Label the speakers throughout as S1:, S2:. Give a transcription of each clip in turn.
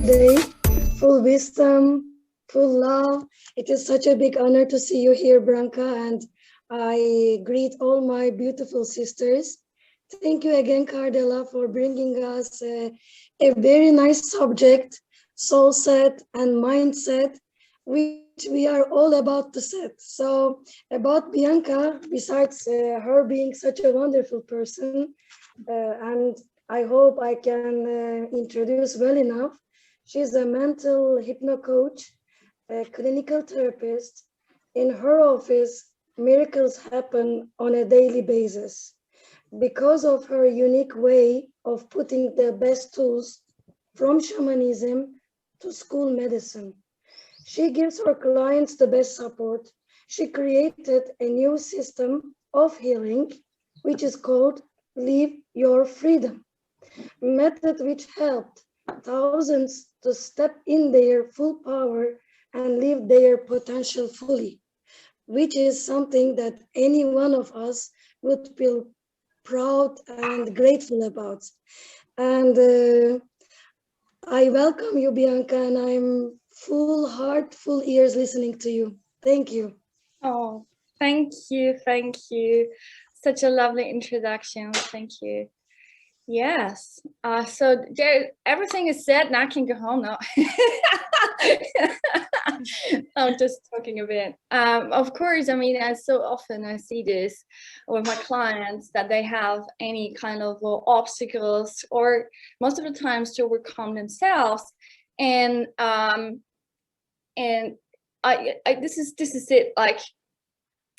S1: today, full wisdom, full love. It is such a big honor to see you here, Bianca, and I greet all my beautiful sisters. Thank you again, Cardella, for bringing us a very nice subject, soul set and mindset, which we are all about to set. So about Bianca, besides her being such a wonderful person, and I hope I can introduce well enough. She's a mental hypnocoach, a clinical therapist. In her office, miracles happen on a daily basis because of her unique way of putting the best tools from shamanism to school medicine. She gives her clients the best support. She created a new system of healing, which is called Live Your Freedom, method which helped thousands to step in their full power and live their potential fully, which is something that any one of us would feel proud and grateful about. And I welcome you, Bianca, and I'm full heart, full ears listening to you. Thank you.
S2: Oh, thank you. Thank you. Such a lovely introduction. Thank you. Yes. So there, everything is said. Now I can go home now. I'm just talking a bit. Of course, I mean, as so often I see this with my clients that they have any kind of obstacles or most of the times to overcome themselves. And this is it, like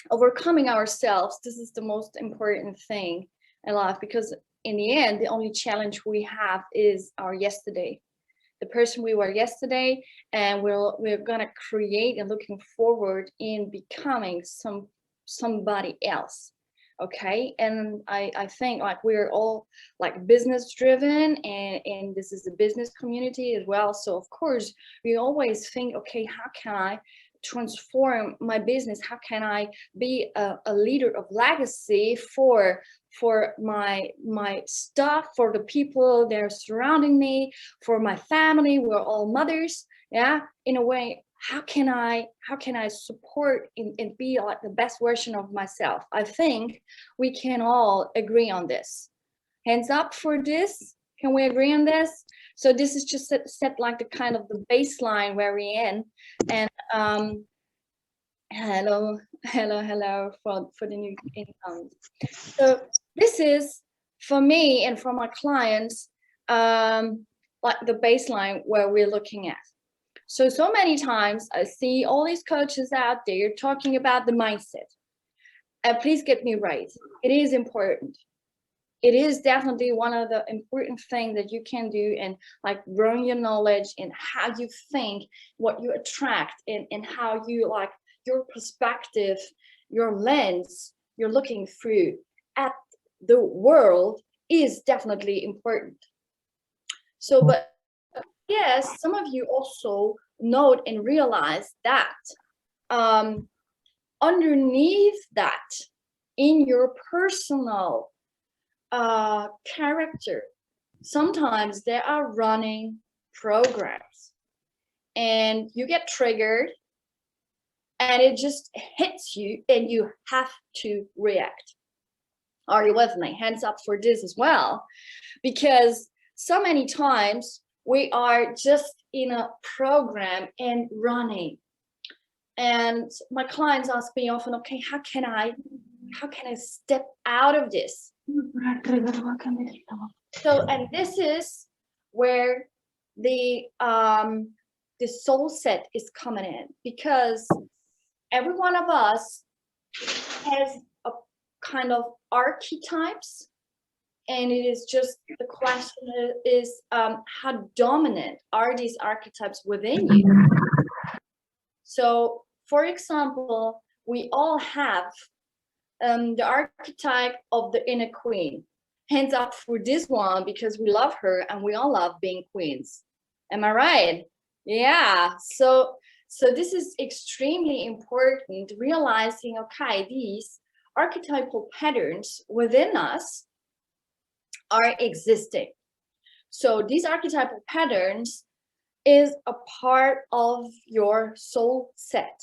S2: overcoming ourselves. This is the most important thing in life, because in the end, the only challenge we have is our yesterday, the person we were yesterday, and we're gonna create and looking forward in becoming somebody else. Okay, and I think like we're all like business driven, and this is a business community as well. So of course we always think, okay, how can I transform my business? How can I be a leader of legacy for my stuff, for the people that are surrounding me, for my family? We're all mothers, yeah, in a way. How can I support and be like the best version of myself? I think we can all agree on this. Hands up for this. Can we agree on this? So this is just set like the kind of the baseline where we're in. And hello for the new income. So this is for me and for my clients like the baseline where we're looking at. So many times I see all these coaches out there talking about the mindset. And please get me right, it is important. It is definitely one of the important things that you can do, and like growing your knowledge and how you think, what you attract, and how you like your perspective, your lens you're looking through at the world is definitely important. So, but yes, some of you also note and realize that underneath that, in your personal character, sometimes there are running programs and you get triggered and it just hits you and you have to react. Are you with me? Hands up for this as well, because so many times we are just in a program and running. And my clients ask me often, okay, how can I step out of this? So, and this is where the soul set is coming in, because every one of us has a kind of archetypes, and it is just the question is how dominant are these archetypes within you? So, for example, we all have the archetype of the inner queen. Hands up for this one, because we love her and we all love being queens. Am I right? Yeah. So this is extremely important, realizing, okay, these archetypal patterns within us are existing. So these archetypal patterns is a part of your soul set.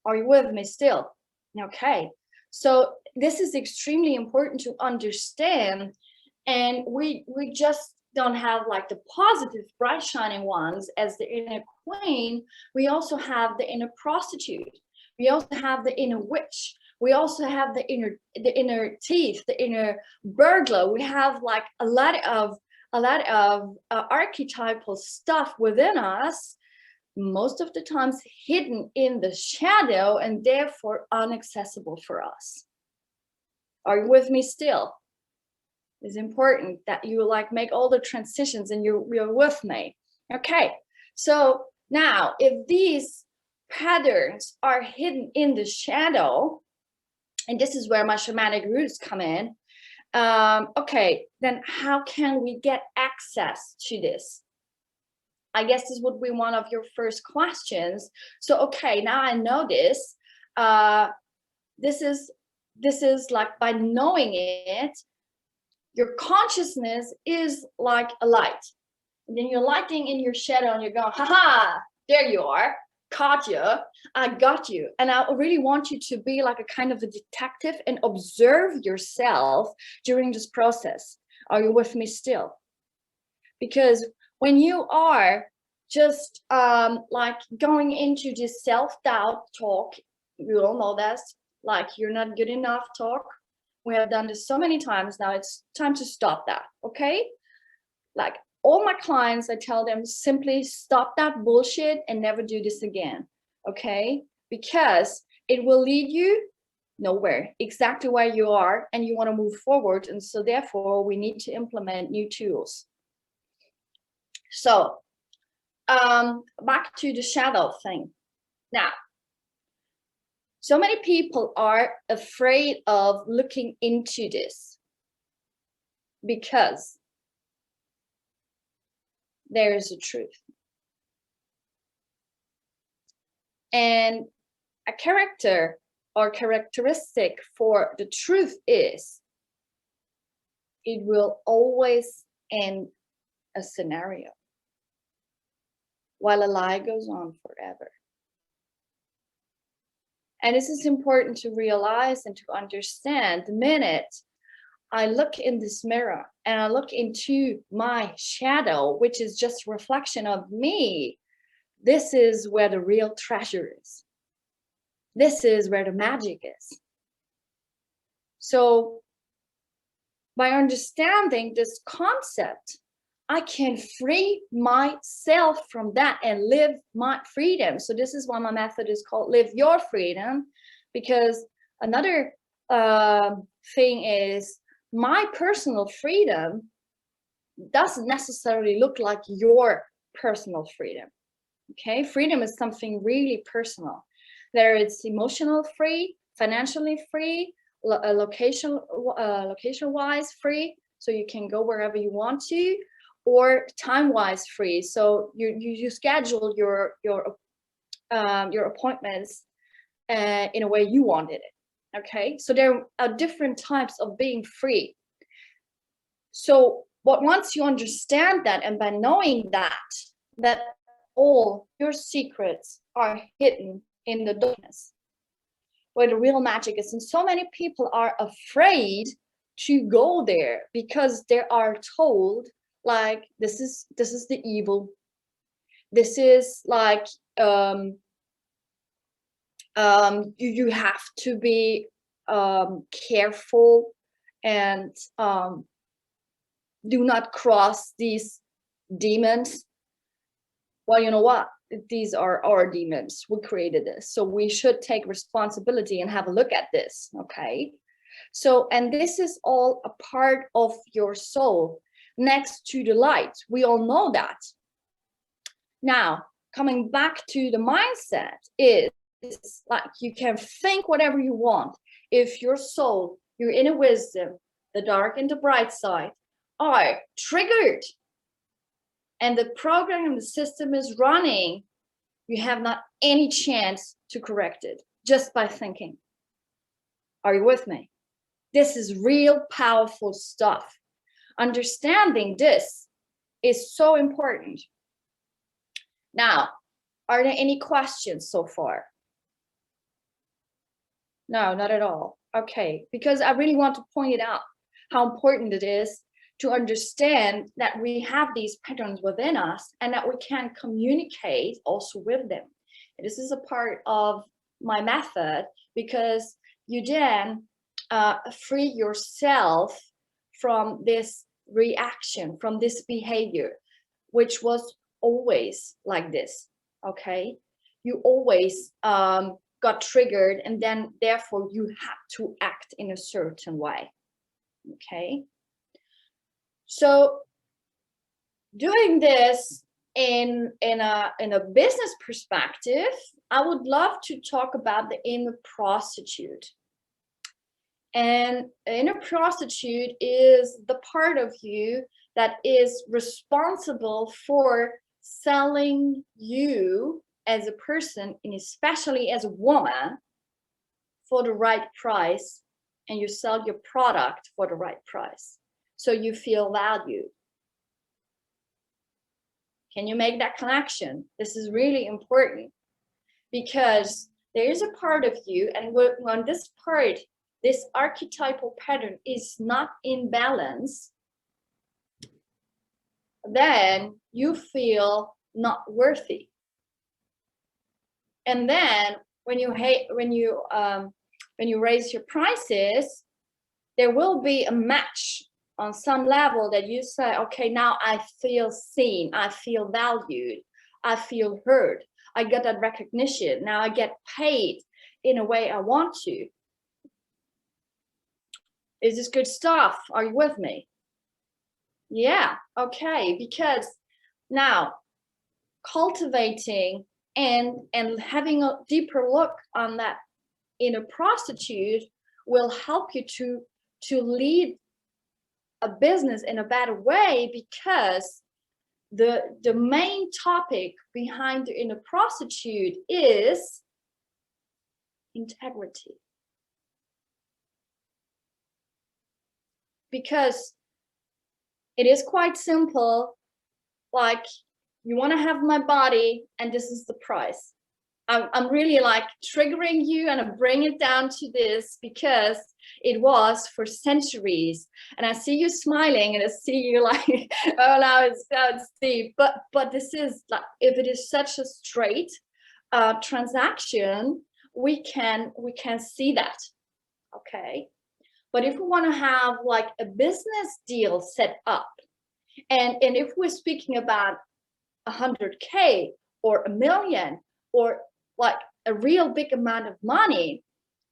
S2: Are you with me still? Okay. So this is extremely important to understand. And we just don't have like the positive, bright, shining ones as the inner queen. We also have the inner prostitute. We also have the inner witch. We also have the inner thief, the inner burglar. We have like a lot of archetypal stuff within us, most of the times hidden in the shadow and therefore inaccessible for us. Are you with me still? It's important that you like make all the transitions and you're with me. Okay, so now if these patterns are hidden in the shadow, and this is where my shamanic roots come in, okay, then how can we get access to this? I guess this would be one of your first questions. So, okay, now I know this. This is like by knowing it, your consciousness is like a light. And then you're lighting in your shadow and you're going, haha, there you are, caught you, I got you. And I really want you to be like a kind of a detective and observe yourself during this process. Are you with me still? Because when you are just like going into this self-doubt talk, we all know that, like you're not good enough talk. We have done this so many times now. It's time to stop that, okay? Like all my clients, I tell them simply stop that bullshit and never do this again, okay? Because it will lead you nowhere, exactly where you are, and you want to move forward. And so therefore we need to implement new tools. So back to the shadow thing. Now, so many people are afraid of looking into this because there is a truth. And a character or characteristic for the truth is it will always end a scenario, while a lie goes on forever. And this is important to realize and to understand. The minute I look in this mirror and I look into my shadow, which is just a reflection of me, this is where the real treasure is. This is where the magic is. So by understanding this concept, I can free myself from that and live my freedom. So this is why my method is called Live Your Freedom, because another thing is my personal freedom doesn't necessarily look like your personal freedom. Okay, freedom is something really personal. There it's emotional free, financially free, location-wise free, so you can go wherever you want to, or time-wise free. So you schedule your appointments in a way you wanted it. Okay, so there are different types of being free. So once you understand that, and by knowing that all your secrets are hidden in the darkness, where the real magic is, and so many people are afraid to go there because they are told like this is the evil, this is like you have to be careful and do not cross these demons. Well, you know what, these are our demons. We created this, so we should take responsibility and have a look at this. Okay, so, and this is all a part of your soul next to the light. We all know that. Now, coming back to the mindset is like you can think whatever you want. If your soul, your inner wisdom, the dark and the bright side are triggered and the program and the system is running, you have not any chance to correct it just by thinking. Are you with me? This is real powerful stuff. Understanding this is so important. Now, are there any questions so far? No, not at all. Okay, because I really want to point it out how important it is to understand that we have these patterns within us and that we can communicate also with them. And this is a part of my method, because you then free yourself from this reaction, from this behavior, which was always like this. Okay, you always got triggered, and then therefore you had to act in a certain way. Okay, so doing this in a business perspective, I would love to talk about the inner prostitute. And inner prostitute is the part of you that is responsible for selling you as a person, and especially as a woman, for the right price, and you sell your product for the right price, so you feel valued. Can you make that connection? This is really important, because there is a part of you, and when this part, this archetypal pattern is not in balance, then you feel not worthy. And then when you raise your prices, there will be a match on some level that you say, okay, now I feel seen, I feel valued, I feel heard, I get that recognition, now I get paid in a way I want to. Is this good stuff? Are you with me? Yeah, okay, because now cultivating and having a deeper look on that inner prostitute will help you to lead a business in a better way, because the main topic behind the inner prostitute is integrity. Because it is quite simple, like, you want to have my body and this is the price. I'm really like triggering you, and I bring it down to this because it was for centuries. And I see you smiling, and I see you like, oh, now it's deep. But this is like, if it is such a straight transaction, we can see that. Okay. But if we want to have like a business deal set up, and if we're speaking about 100K or 1 million, or like a real big amount of money,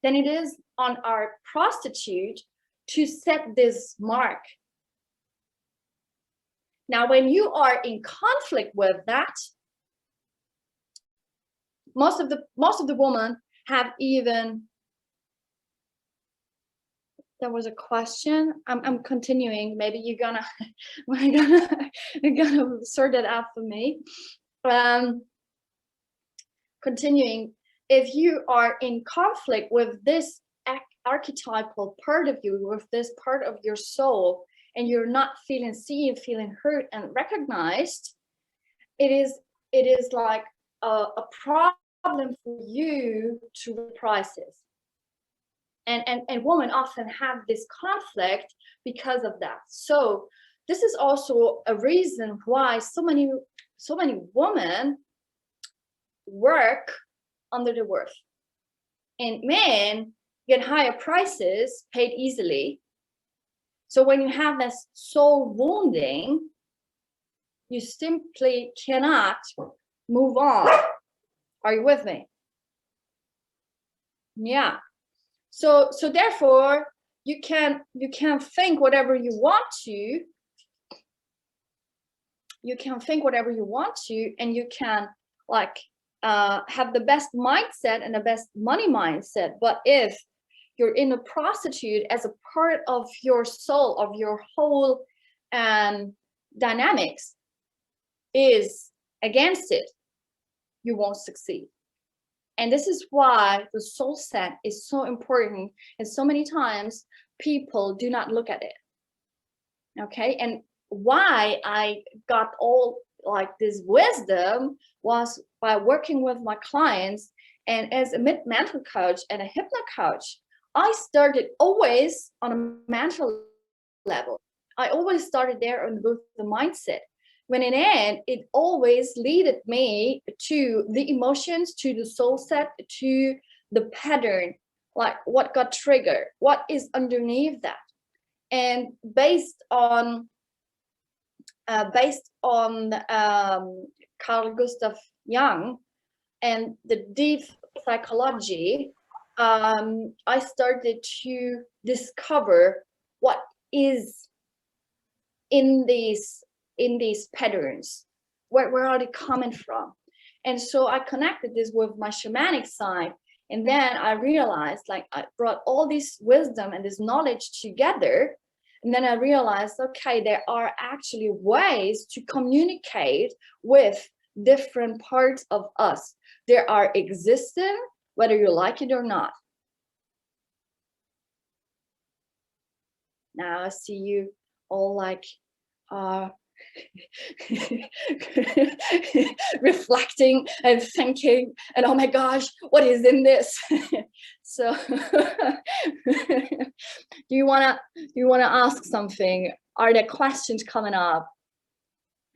S2: then it is on our prostitute to set this mark. Now, when you are in conflict with that, most of the women have even, there was a question. I'm continuing. Maybe you're gonna sort it out for me. Continuing, if you are in conflict with this archetypal part of you, with this part of your soul, and you're not feeling seen, feeling heard and recognized, it is like a problem for you to raise prices. And women often have this conflict because of that. So this is also a reason why so many women work under their worth, and men get higher prices paid easily. So when you have this soul wounding, you simply cannot move on. Are you with me? Yeah. So therefore you can think whatever you want to. You can think whatever you want to, and you can like have the best mindset and the best money mindset. But if you're in a prostitute as a part of your soul, of your whole dynamics is against it, you won't succeed. And this is why the Soulset is so important. And so many times people do not look at it. Okay. And why I got all like this wisdom was by working with my clients. And as a mental coach and a hypno coach, I started always on a mental level. I always started there on both the mindset. When in the end, it always leaded me to the emotions, to the soul set, to the pattern, like what got triggered, what is underneath that. And based on Carl Gustav Jung and the deep psychology, I started to discover what is in these patterns. Where are they coming from? And so I connected this with my shamanic side. And then I realized, like, I brought all this wisdom and this knowledge together. And then I realized, okay, there are actually ways to communicate with different parts of us. There are existing, whether you like it or not. Now I see you all like reflecting and thinking, and oh my gosh, what is in this? So do you wanna ask something? Are there questions coming up?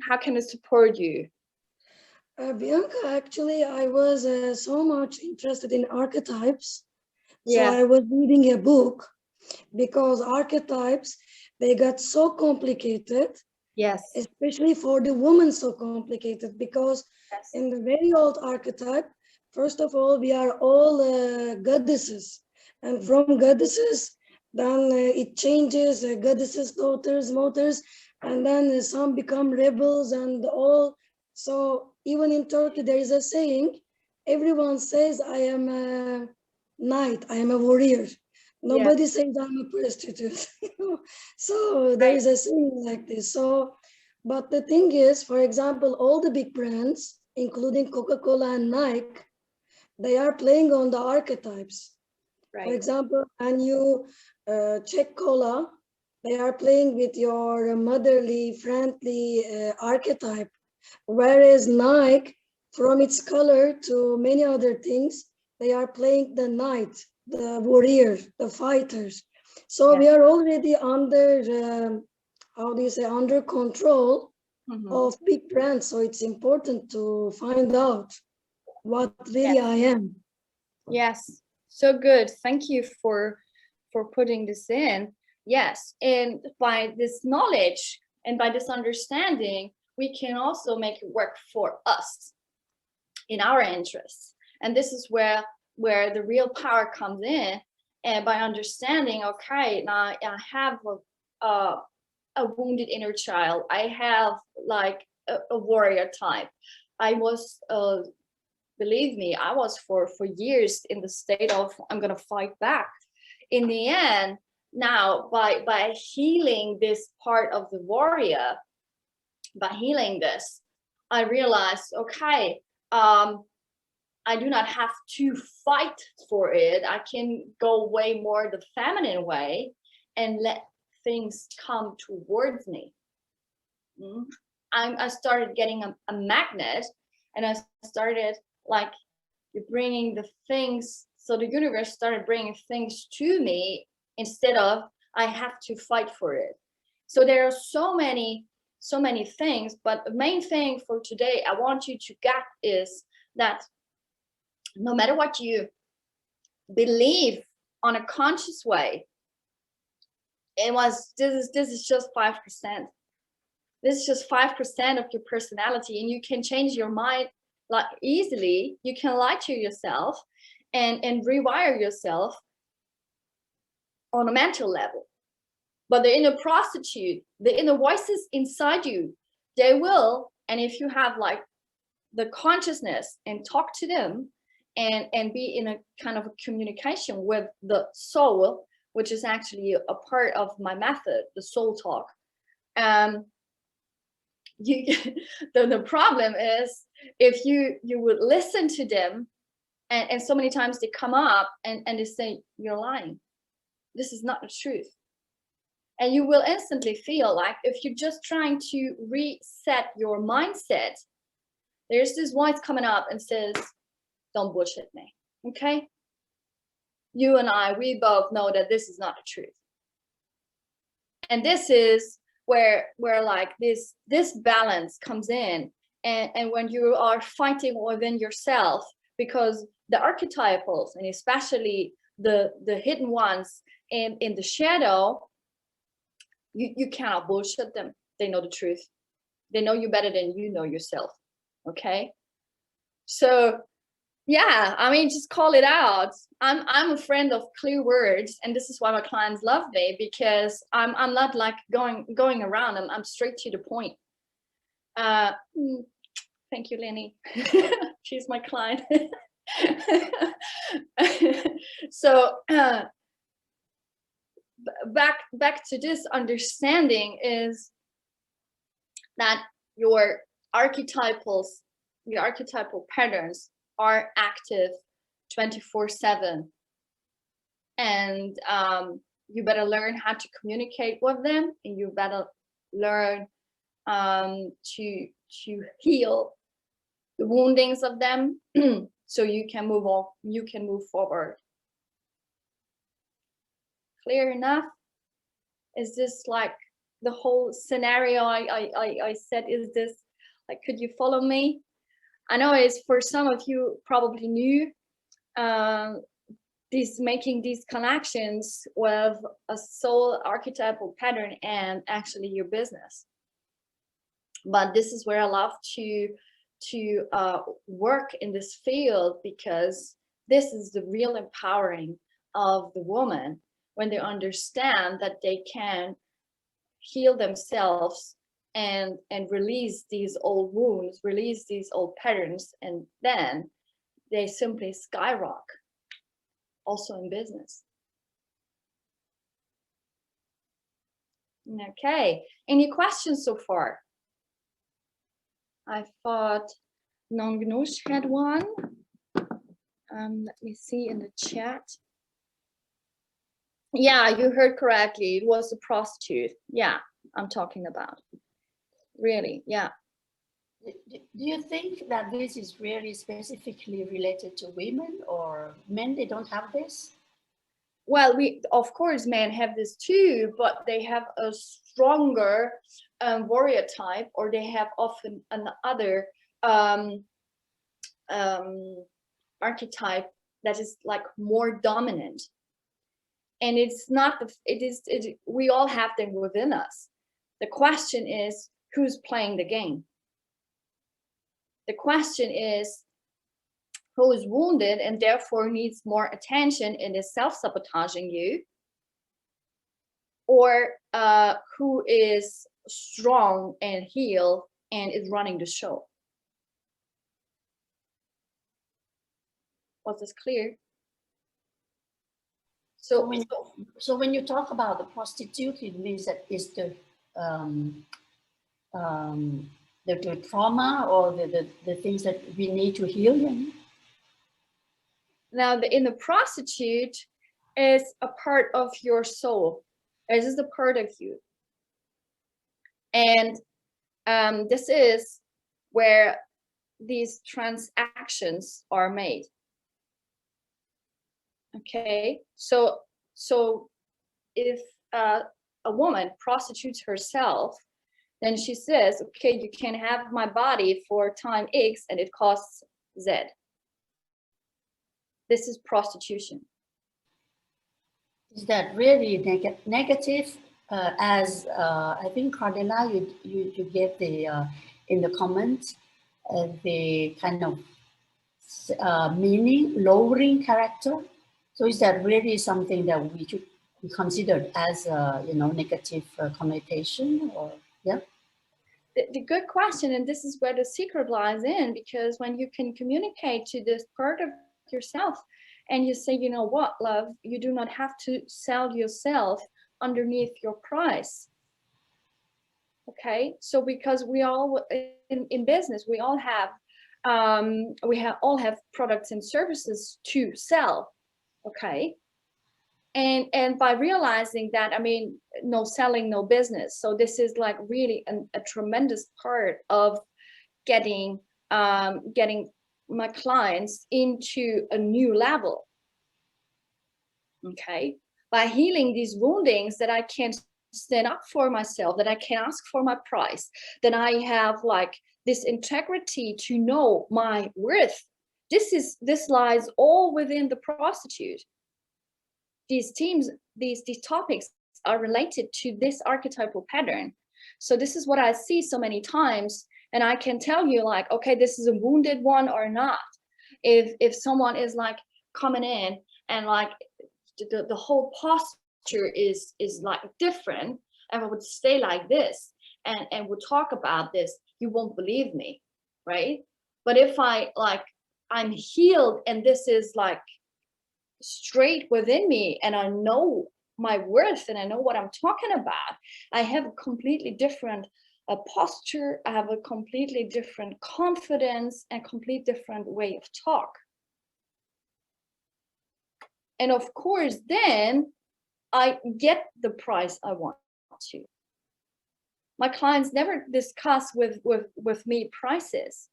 S2: How can I support you?
S1: Bianca, actually, I was so much interested in archetypes. So
S2: Yeah.
S1: I was reading a book because archetypes, they got so complicated.
S2: Yes.
S1: Especially for the woman, so complicated because
S2: Yes.
S1: in the very old archetype, first of all, we are all goddesses. And from goddesses, then it changes, goddesses, daughters, mothers, and then some become rebels and all. So even in Turkey, there is a saying, everyone says, I am a knight, I am a warrior. Nobody says I'm a prostitute. So there is a saying like this. So, but the thing is, for example, all the big brands, including Coca-Cola and Nike, they are playing on the archetypes.
S2: Right.
S1: For example, when you check cola, they are playing with your motherly, friendly archetype. Whereas Nike, from its color to many other things, they are playing the knight, the warrior, the fighters. So we are already under, how do you say, under control of big brands. So it's important to find out what really I am.
S2: Yes, so good. Thank you for putting this in. Yes, and by this knowledge and by this understanding, we can also make it work for us in our interests. And this is where the real power comes in. And by understanding, okay, now I have a wounded inner child. I have like a warrior type. I was believe me, I was for years in the state of I'm gonna fight back. In the end, now by healing this part of the warrior, by healing this, I realized, okay, I do not have to fight for it. I can go way more the feminine way and let things come towards me. I started getting a magnet, and I started like bringing the things. So the universe started bringing things to me instead of I have to fight for it. So there are so many things, but the main thing for today I want you to get is that no matter what you believe on a conscious way, this is just 5%. This is just 5% of your personality, and you can change your mind like easily. You can lie to yourself and rewire yourself on a mental level. But the inner prostitute, the inner voices inside you, they will, and if you have like the consciousness and talk to them and be in a kind of a communication with the soul, which is actually a part of my method, the soul talk. The problem is if you would listen to them, and so many times they come up and they say, you're lying, this is not the truth. And you will instantly feel like if you're just trying to reset your mindset, there's this voice coming up and says, don't bullshit me, okay? You and I, we both know that this is not the truth. And this is where like this balance comes in. And when you are fighting within yourself, because the archetypals, and especially the hidden ones in the shadow, you cannot bullshit them. They know the truth. They know you better than you know yourself. Okay. So yeah, I mean, just call it out. I'm a friend of clear words, and this is why my clients love me, because I'm not like going around. I'm straight to the point. Thank you, Lenny. She's my client. So back to this understanding is that your archetypal patterns are active 24/7, and you better learn how to communicate with them, and you better learn to heal the woundings of them so you can move on, you can move forward. Clear enough? Is this like the whole scenario I said? Is this like, could you follow me? I know it's for some of you probably new, making these connections with a soul archetypal pattern and actually your business. But this is where I love to work in this field, because this is the real empowering of the woman, when they understand that they can heal themselves and release these old wounds, release these old patterns, and then they simply skyrocket also in business. Okay, any questions so far? I thought Nongnush had one. Let me see in the chat. Yeah, you heard correctly. It was a prostitute. Yeah, I'm talking about. Really, yeah.
S3: Do you think that this is really specifically related to women, or men, they don't have this?
S2: Well, of course, men have this too, but they have a stronger warrior type, or they have often another archetype that is like more dominant. And it's not we all have them within us. The question is, who's playing the game? The question is, who is wounded and therefore needs more attention and is self-sabotaging you, or who is strong and healed and is running the show? Was this clear? So
S3: when you talk about the prostitute, it means that it's the trauma or the things that we need to heal them.
S2: Now, in the prostitute is a part of your soul. This is a part of you. And this is where these transactions are made. Okay, so if a woman prostitutes herself, then she says, okay, you can have my body for time X and it costs Z. This is prostitution.
S3: Is that really negative? As I think Cardella, you gave the in the comments the kind of meaning, lowering character. So is that really something that we should be considered as a negative connotation, or yeah?
S2: The good question, and this is where the secret lies in, because when you can communicate to this part of yourself and you say, you know what, love, you do not have to sell yourself underneath your price. Okay, so because we all in business, we all have products and services to sell. Okay, And by realizing that, I mean, no selling, no business. So this is like really a tremendous part of getting my clients into a new level. Okay, by healing these woundings, that I can stand up for myself, that I can ask for my price, that I have like this integrity to know my worth. This lies all within the prostitute. These themes, these topics are related to this archetypal pattern. So this is what I see so many times, and I can tell you like, okay, this is a wounded one or not. If someone is like coming in and like the whole posture is like different, and I would stay like this and would talk about this, you won't believe me, right? But if I'm healed and this is like straight within me, and I know my worth and I know what I'm talking about, I have a completely different posture, I have a completely different confidence and complete different way of talk. And of course, then I get the price I want to. My clients never discuss with me prices.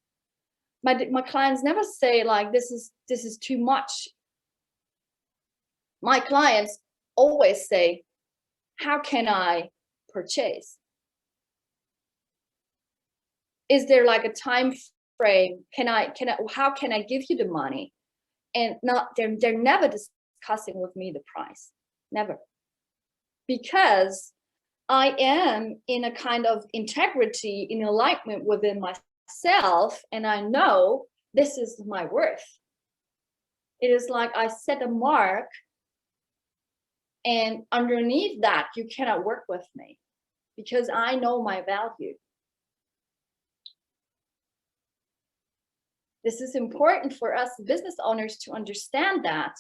S2: My clients never say like, this is too much. My clients always say, how can I purchase? Is there like a time frame? How can I give you the money? And they're never discussing with me the price. Never. Because I am in a kind of integrity, in alignment within myself, and I know this is my worth. It is like I set a mark, and underneath that, you cannot work with me because I know my value. This is important for us business owners to understand that.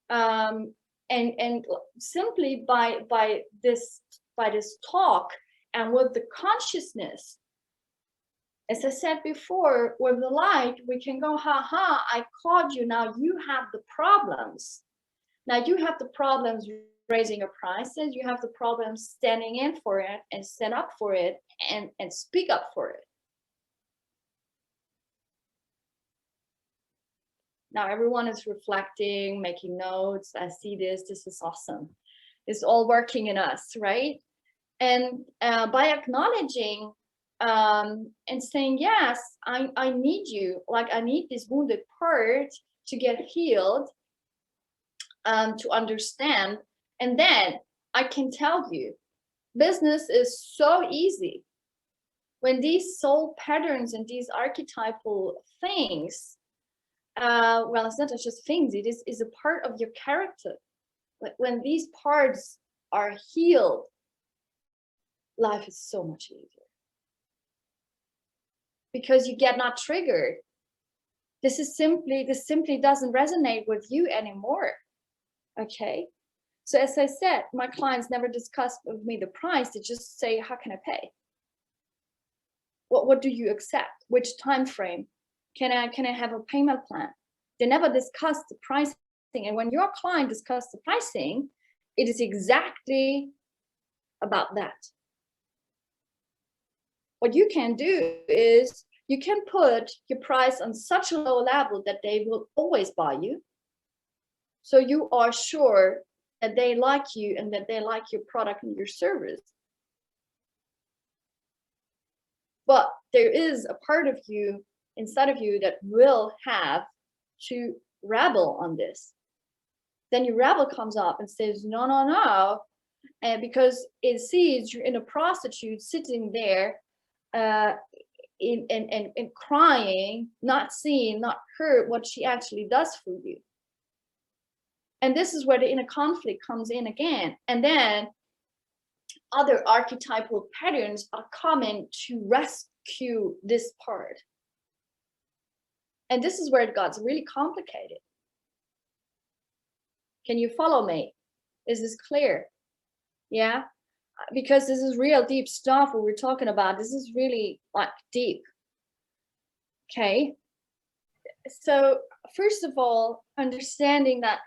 S2: And simply by this talk and with the consciousness, as I said before, with the light, we can go, ha, I caught you, now you have the problems. Now you have the problems raising your prices, you have the problems standing in for it and stand up for it and speak up for it. Now everyone is reflecting, making notes. I see this is awesome. It's all working in us, right? And by acknowledging and saying, yes, I need you, like I need this wounded part to get healed, to understand. And then I can tell you, business is so easy. When these soul patterns and these archetypal things, well, it's not just things, it is a part of your character. When these parts are healed, life is so much easier. Because you get not triggered. This simply doesn't resonate with you anymore. Okay? So as I said, my clients never discuss with me the price, they just say, how can I pay? What do you accept? Which time frame? Can I have a payment plan? They never discuss the pricing. And when your client discusses the pricing, it is exactly about that. What you can do is you can put your price on such a low level that they will always buy you. So you are sure that they like you and that they like your product and your service. But there is a part of you, inside of you, that will have to rebel on this. Then your rebel comes up and says, no. And because it sees you're in a prostitute sitting there and crying, not seeing, not heard what she actually does for you. And this is where the inner conflict comes in again. And then other archetypal patterns are coming to rescue this part. And this is where it got really complicated. Can you follow me? Is this clear? Yeah? Because this is real deep stuff what we're talking about. This is really like deep. Okay? So first of all, understanding that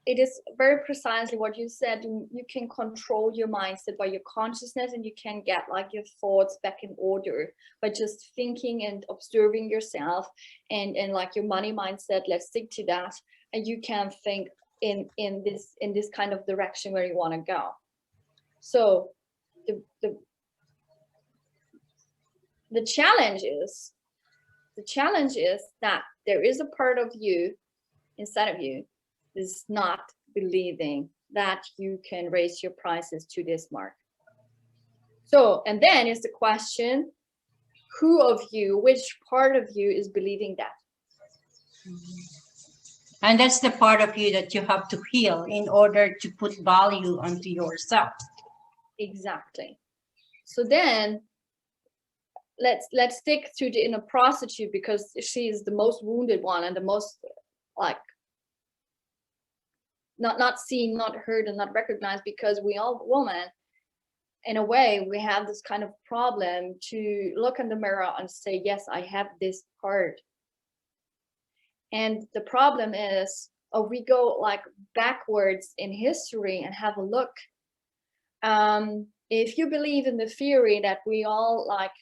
S2: it is very precisely what you said. You can control your mindset by your consciousness, and you can get like your thoughts back in order by just thinking and observing yourself, and like your money mindset, let's stick to that, and you can think in this kind of direction where you want to go. So the challenge is that there is a part of you inside of you is not believing that you can raise your prices to this mark. So, and then is the question, who of you, which part of you is believing that?
S4: And that's the part of you that you have to heal in order to put value onto yourself.
S2: Exactly. So then let's stick to the inner prostitute, because she is the most wounded one and the most like not seen, not heard, and not recognized, because we all women, in a way, we have this kind of problem to look in the mirror and say, yes, I have this part. And the problem is, we go like backwards in history and have a look. If you believe in the theory that we all like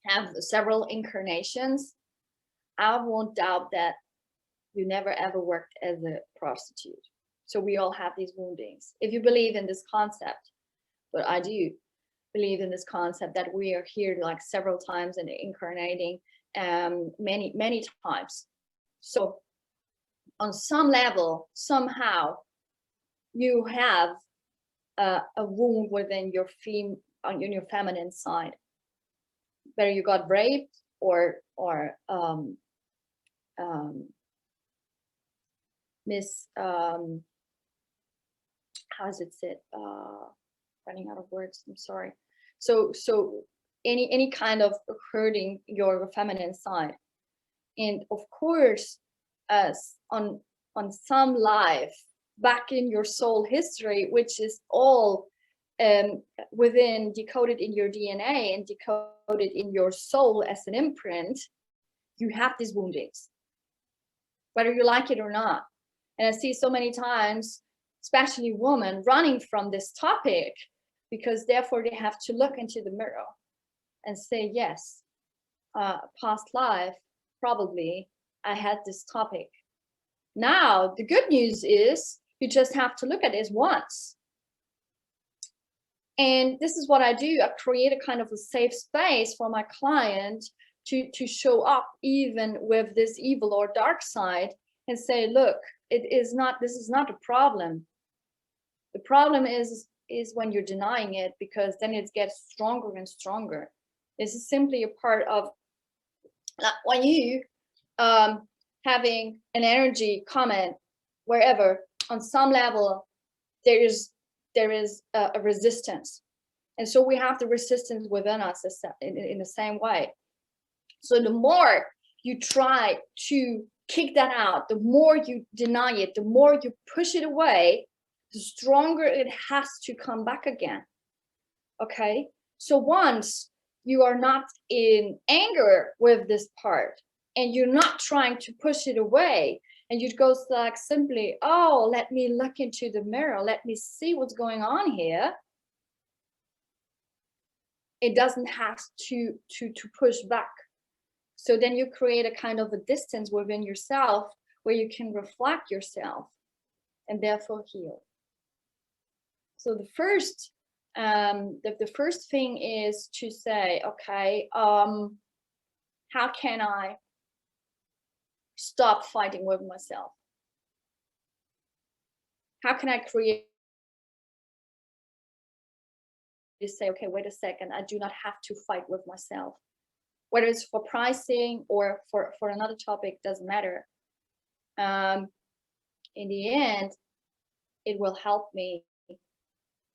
S2: have several incarnations, I won't doubt that you never ever worked as a prostitute. So we all have these woundings. If you believe in this concept, but I do believe in this concept that we are here like several times and incarnating many times. So on some level, somehow you have a wound within your feminine side, whether you got raped or how is it said? Running out of words. I'm sorry. So any kind of hurting your feminine side, and of course, as on some life back in your soul history, which is all within decoded in your DNA and decoded in your soul as an imprint, you have these woundings, whether you like it or not. And I see so many times, especially women, running from this topic, because therefore they have to look into the mirror and say, yes, past life, probably I had this topic. Now, the good news is you just have to look at it once. And this is what I do. I create a kind of a safe space for my client to show up even with this evil or dark side and say, look, this is not a problem. The problem is when you're denying it, because then it gets stronger and stronger. This is simply a part of when you having an energy comment wherever, on some level there is a resistance, and so we have the resistance within us in the same way. So the more you try to kick that out, the more you deny it, the more you push it away, the stronger it has to come back again. Okay, so once you are not in anger with this part and you're not trying to push it away, and you go like simply, oh, let me look into the mirror, let me see what's going on here, it doesn't have to push back. So then you create a kind of a distance within yourself where you can reflect yourself and therefore heal. So the first thing is to say, okay, how can I stop fighting with myself? How can I create to say, okay, wait a second, I do not have to fight with myself. Whether it's for pricing or for another topic, doesn't matter. In the end, it will help me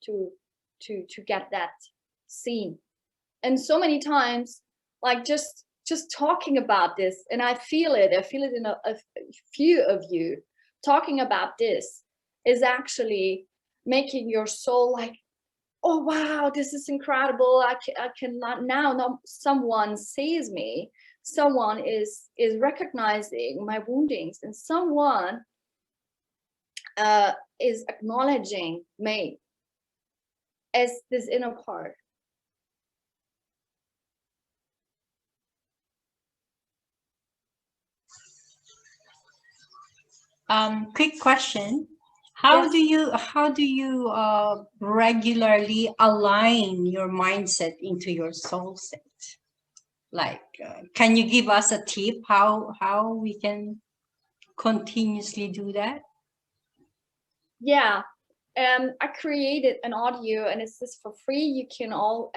S2: to get that seen. And so many times, like just talking about this, and I feel it in a few of you, talking about this is actually making your soul like, oh wow, this is incredible. I cannot now someone sees me, someone is recognizing my woundings, and someone is acknowledging me as this inner part.
S4: Quick question. How
S2: Yes.
S4: do you regularly align your mindset into your soul set? Like, can you give us a tip how we can continuously do that?
S2: Yeah. I created an audio, and it's just for free. You can all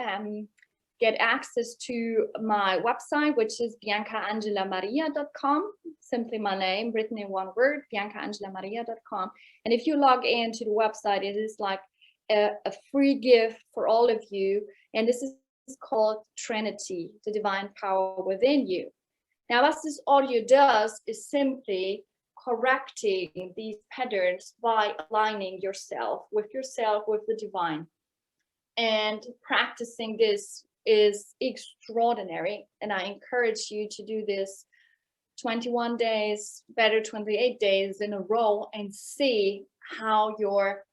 S2: get access to my website, which is biancaangelamaria.com. Simply my name written in one word, biancaangelamaria.com. And if you log into the website, it is like a free gift for all of you. And this is called Trinity, the divine power within you. Now, what this audio does is simply correcting these patterns by aligning yourself with the divine. And practicing this is extraordinary. And I encourage you to do this 21 days, better 28 days in a row, and see how your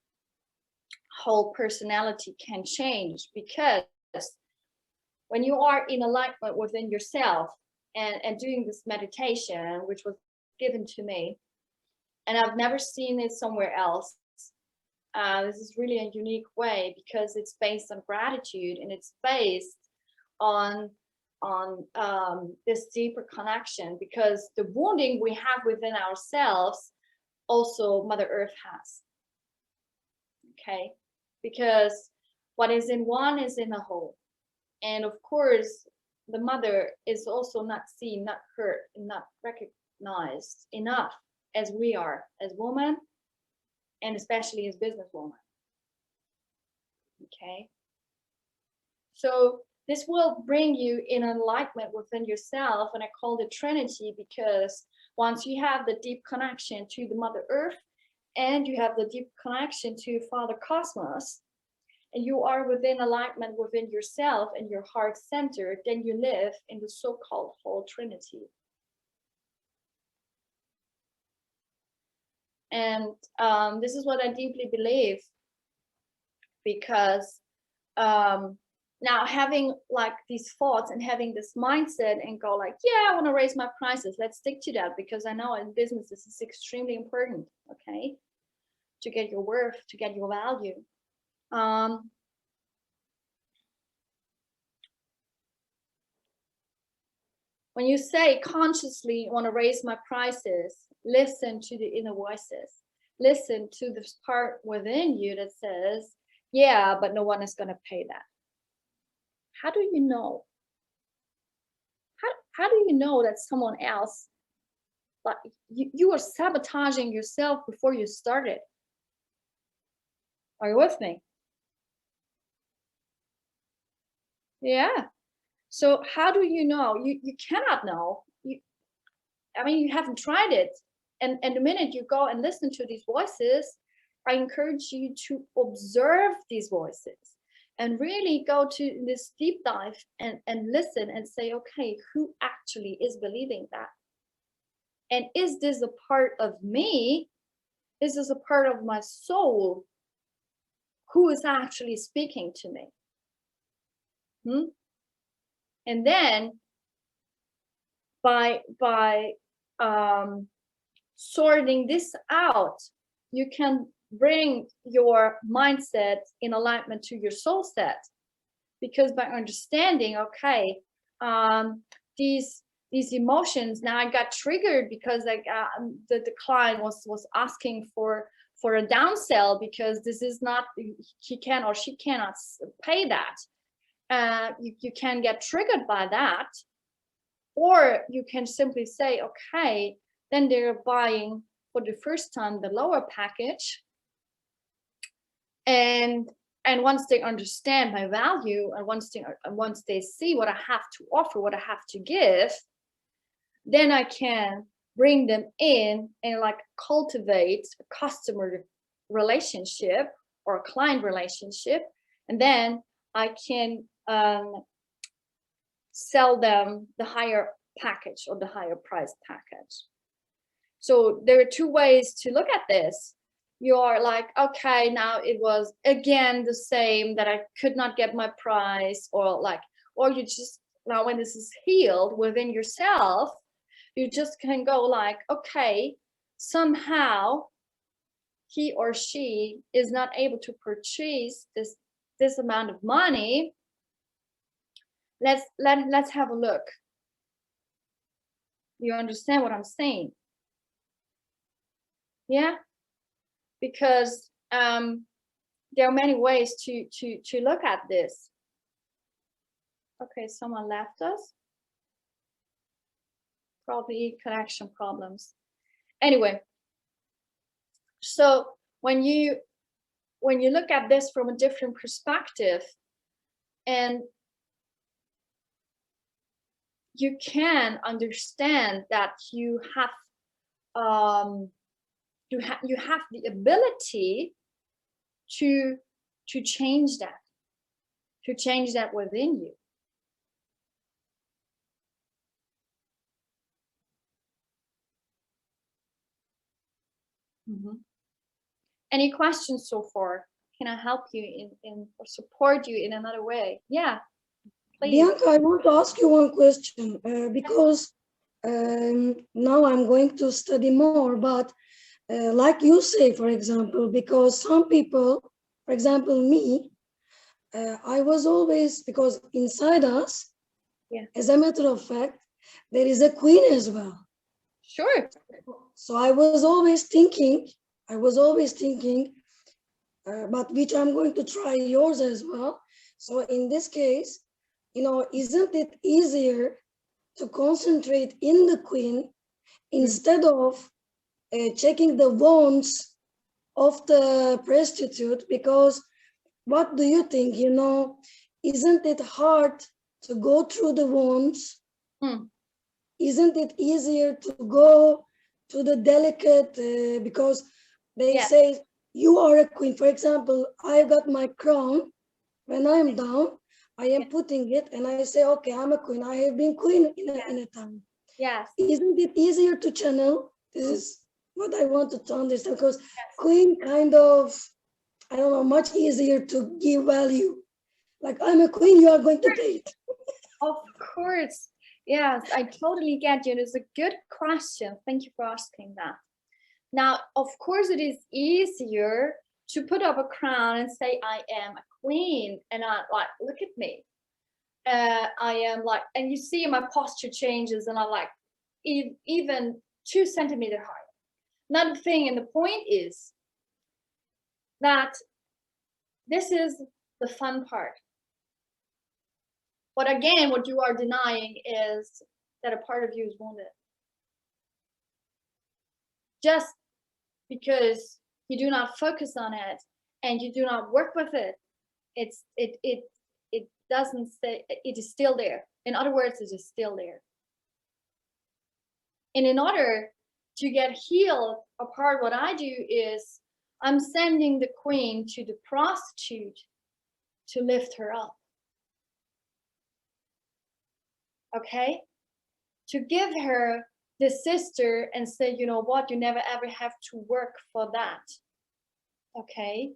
S2: whole personality can change. Because when you are in alignment within yourself and doing this meditation, which was given to me, and I've never seen it somewhere else. This is really a unique way, because it's based on gratitude, and it's based on this deeper connection, because the wounding we have within ourselves also Mother Earth has. Okay, because what is in one is in a whole. And of course, the mother is also not seen, not heard, and not recognized enough as we are as women, and especially as businesswomen. Okay, so this will bring you in enlightenment within yourself, and I call it Trinity, because once you have the deep connection to the Mother Earth, and you have the deep connection to Father Cosmos, and you are within alignment within yourself and your heart center, then you live in the so-called whole Trinity. And this is what I deeply believe, because now having like these thoughts and having this mindset and go like, yeah, I want to raise my prices, let's stick to that, because I know in business this is extremely important, okay, to get your worth, to get your value. When you say consciously want to raise my prices, listen to the inner voices. Listen to this part within you that says, yeah, but no one is going to pay that. How do you know? How do you know that someone else, like you are sabotaging yourself before you started? Are you with me? Yeah. So how do you know? You cannot know. I mean, you haven't tried it. And the minute you go and listen to these voices, I encourage you to observe these voices and really go to this deep dive and listen and say, okay, who actually is believing that? And is this a part of me? Is this a part of my soul who is actually speaking to me? And then by sorting this out, you can bring your mindset in alignment to your soul set, because by understanding, okay, these emotions, now I got triggered because like the client was asking for a down sell, because this is not, he can or she cannot pay that. You can get triggered by that, or you can simply say, okay, then they're buying for the first time the lower package, and once they understand my value, and once they see what I have to offer, what I have to give, then I can bring them in and like cultivate a customer relationship or a client relationship, and then I can sell them the higher package or the higher price package. So there are two ways to look at this. you're like, okay, now it was again the same, that I could not get my prize, or like, or you just, now when this is healed within yourself, you just can go like, okay, somehow he or she is not able to purchase this amount of money. Let's have a look. You understand what I'm saying? Yeah, because there are many ways to look at this. Okay, someone left us. Probably connection problems. Anyway, so when you look at this from a different perspective, and you can understand that you have you have the ability to change that within you. Any questions so far? Can I help you in or support you in another way? Yeah, please.
S1: Bianca, I want to ask you one question because now I'm going to study more, but like you say, for example, because some people, for example, me, I was always, because inside us,
S2: Yeah.
S1: as a matter of fact, there is a queen as well.
S2: Sure.
S1: So I was always thinking, but which I'm going to try yours as well. So in this case, isn't it easier to concentrate in the queen instead of checking the wounds of the prostitute? Because what do you think, isn't it hard to go through the wounds? Isn't it easier to go to the delicate, because they say you are a queen. For example, I got my crown. When I'm down, I am putting it and I say, okay, I'm a queen. I have been queen in a time.
S2: Yes.
S1: Isn't it easier to channel? This is what I wanted to understand, because queen kind of, I don't know, much easier to give value. Like, I'm a queen, you are going to pay it.
S2: Of course. Yes, I totally get you. It's a good question. Thank you for asking that. Now, of course, it is easier to put up a crown and say, I am a queen. And I like, look at me. I am like, and you see my posture changes and I'm like, even 2 centimeters higher. Another thing, and the point is that this is the fun part. But again, what you are denying is that a part of you is wounded. Just because you do not focus on it and you do not work with it, it doesn't say, it is still there. In other words, it is still there. And in order to get healed, a part what I do is I'm sending the queen to the prostitute to lift her up. Okay? To give her the sister and say, you know what, you never ever have to work for that. Okay?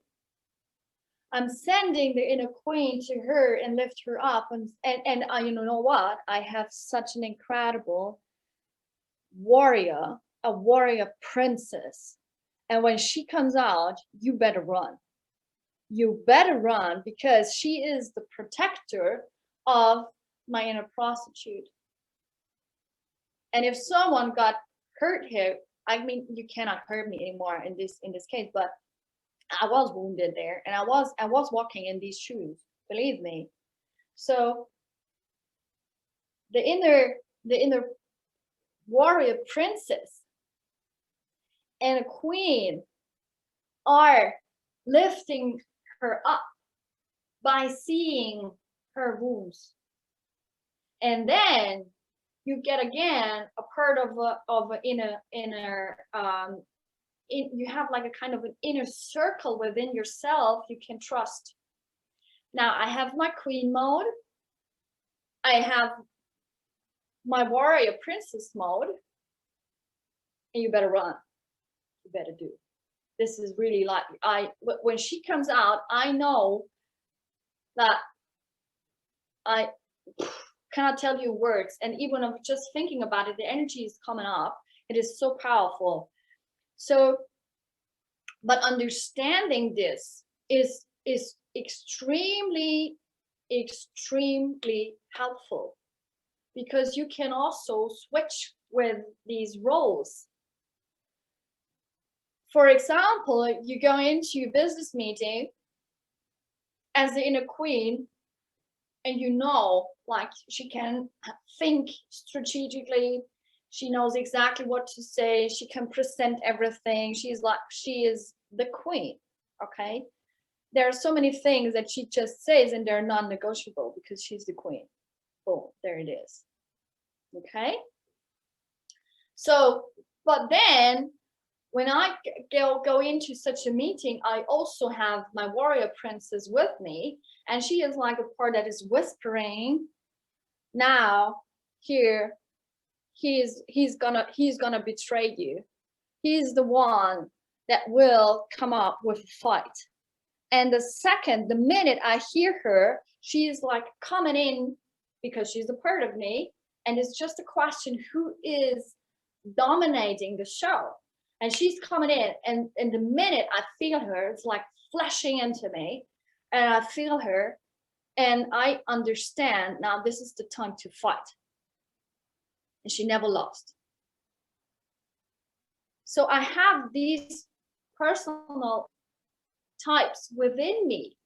S2: I'm sending the inner queen to her and lift her up, and you know what? I have such an incredible warrior, a warrior princess. And when she comes out, you better run. You better run, because she is the protector of my inner prostitute. And if someone got hurt here, I mean, you cannot hurt me anymore in this case, but I was wounded there, and I was walking in these shoes, believe me. So the inner warrior princess and a queen are lifting her up by seeing her wounds. And then you get again a part of inner you have like a kind of an inner circle within yourself you can trust. Now I have my queen mode, I have my warrior princess mode, and you better run. You better do. This is really like, when she comes out, I know that I cannot tell you words. And even of just thinking about it, the energy is coming up. It is so powerful. So, but understanding this is extremely, extremely helpful, because you can also switch with these roles. For example, you go into a business meeting as the inner queen, and you know, like, she can think strategically. She knows exactly what to say. She can present everything. She is the queen. Okay. There are so many things that she just says, and they're non-negotiable because she's the queen. Boom, there it is. Okay. So, but then when I go into such a meeting, I also have my warrior princess with me, and she is like a part that is whispering, now here, he's gonna betray you. He's the one that will come up with a fight. And the minute I hear her, she is like coming in, because she's a part of me, and it's just a question, who is dominating the show? And she's coming in, and the minute I feel her, it's like flashing into me, and I feel her, and I understand, now this is the time to fight. And she never lost. So I have these personal types within me,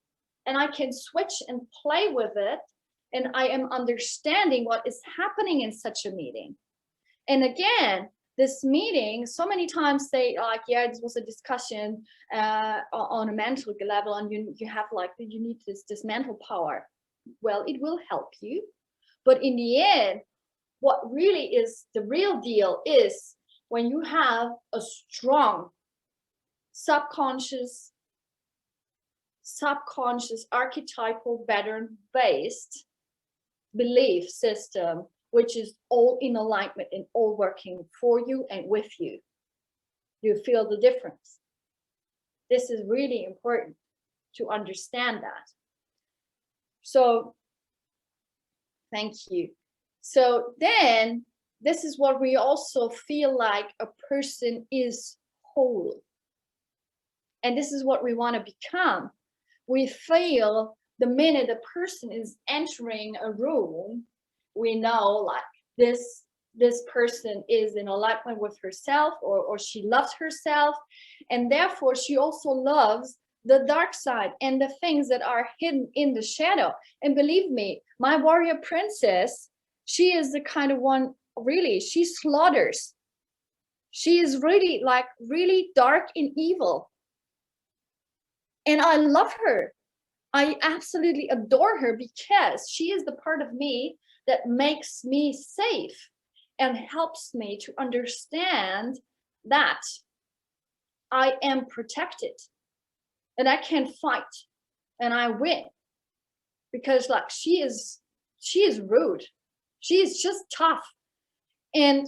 S2: and I can switch and play with it, and I am understanding what is happening in such a meeting. And again, this meeting, so many times they like, yeah, this was a discussion on a mental level, and you have like, you need this mental power. Well, it will help you, but in the end, what really is the real deal is when you have a strong subconscious archetypal pattern based belief system, which is all in alignment and all working for you and with you. You feel the difference. This is really important to understand that. So thank you. So then this is what we also feel like a person is whole. And this is what we want to become. We feel the minute a person is entering a room, we know like this person is in alignment with herself, or she loves herself, and therefore she also loves the dark side and the things that are hidden in the shadow. And believe me, my warrior princess, she is the kind of one, really, she slaughters. She is really like really dark and evil. And I love her. I absolutely adore her, because she is the part of me that makes me safe and helps me to understand that I am protected and I can fight and I win, because like she is rude. She is just tough. And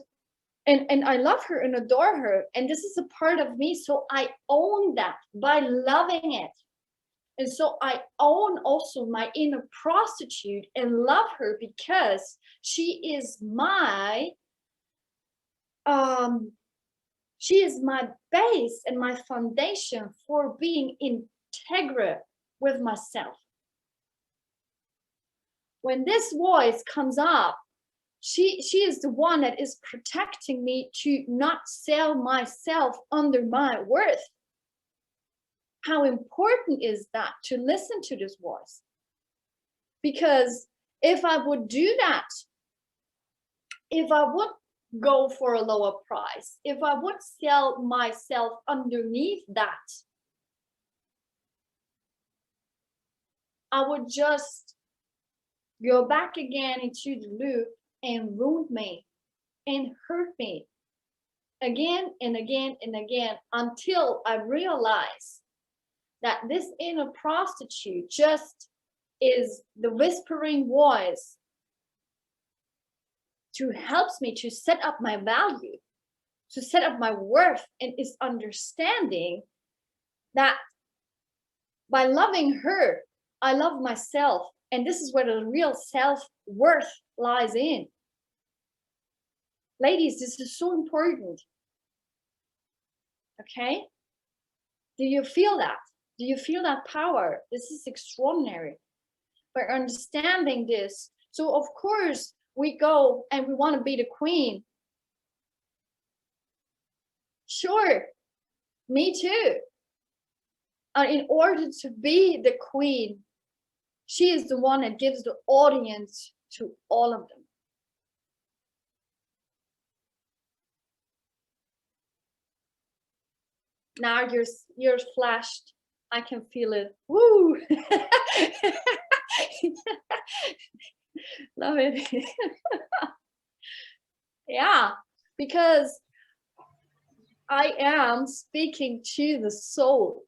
S2: I love her and adore her. And this is a part of me. So I own that by loving it. And so I own also my inner prostitute and love her, because she is my base and my foundation for being integral with myself. When this voice comes up, she is the one that is protecting me to not sell myself under my worth. How important is that, to listen to this voice? Because if I would do that, if I would go for a lower price, if I would sell myself underneath that, I would just go back again into the loop and wound me and hurt me again and again and again, until I realize that this inner prostitute just is the whispering voice to helps me to set up my value, to set up my worth, and is understanding that by loving her, I love myself. And this is where the real self-worth lies in. Ladies, this is so important. Okay? Do you feel that? Do you feel that power? This is extraordinary. By understanding this, so of course we go and we want to be the queen. Sure, me too. In order to be the queen, she is the one that gives the audience to all of them. Now you're flashed. I can feel it. Woo! Love it. Yeah, because I am speaking to the soul.